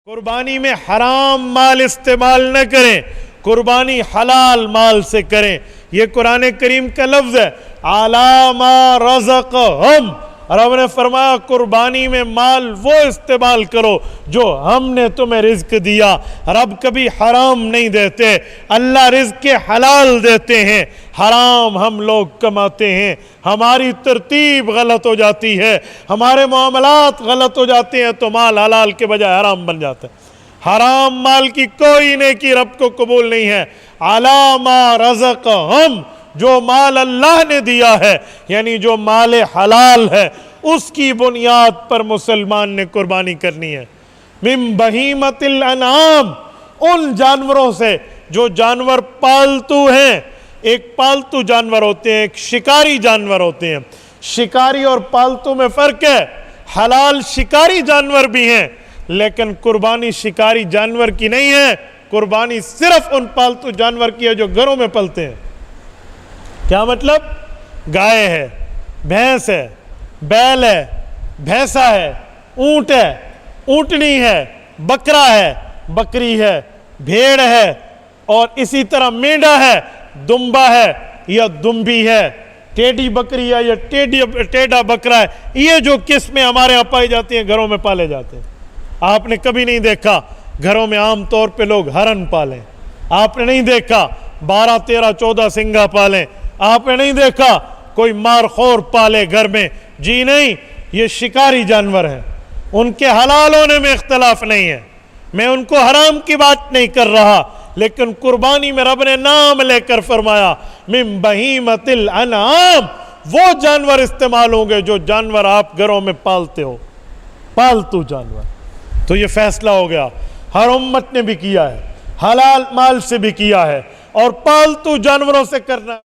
कुर्बानी में हराम माल इस्तेमाल न करें, कुर्बानी हलाल माल से करें। ये कुरान करीम का लफ्ज है, अला मा रज़क़हुम। रब ने फरमाया कुर्बानी में माल वो इस्तेमाल करो जो हमने तुम्हें रिज्क दिया। रब कभी हराम नहीं देते, अल्लाह रिज्क के हलाल देते हैं, हराम हम लोग कमाते हैं। हमारी तरतीब गलत हो जाती है, हमारे मामलात गलत हो जाते हैं, तो माल हलाल के बजाय हराम बन जाता है। हराम माल की कोई नेकी रब को कबूल नहीं है। अला मा रज़क़हुम, जो माल अल्लाह ने दिया है, यानी जो माल हलाल है, उसकी बुनियाद पर मुसलमान ने कुर्बानी करनी है। मिन बहीमतिल अनाम, उन जानवरों से जो जानवर पालतू हैं। एक पालतू जानवर होते हैं, एक शिकारी जानवर होते हैं। शिकारी और पालतू में फर्क है। हलाल शिकारी जानवर भी हैं, लेकिन कुर्बानी शिकारी जानवर की नहीं है। कुर्बानी सिर्फ उन पालतू जानवर की है जो घरों में पलते हैं। क्या मतलब? गाय है, भैंस है, बैल है, भैंसा है, ऊंट है, ऊंटनी है, बकरा है, बकरी है, भेड़ है, और इसी तरह मेंढा है, दुम्बा है या दुम्बी है, टेढ़ी बकरी है या टेढ़ा बकरा है। ये जो किस्में हमारे यहाँ पाई जाती हैं, घरों में पाले जाते हैं। आपने कभी नहीं देखा घरों में आम तौर पे लोग हरन पालें। आपने नहीं देखा 12, 13, 14 सिंगा पालें। आपने नहीं देखा कोई मारखोर पाले घर में। जी नहीं, ये शिकारी जानवर हैं। उनके हलाल होने में इख्तलाफ नहीं है, मैं उनको हराम की बात नहीं कर रहा। लेकिन कुर्बानी में रब ने नाम लेकर फरमाया मिन बहीमतिल अनाम, वो जानवर इस्तेमाल होंगे जो जानवर आप घरों में पालते हो, पालतू जानवर। तो ये फैसला हो गया, हर उम्मत ने भी किया है, हलाल माल से भी किया है और पालतू जानवरों से करना।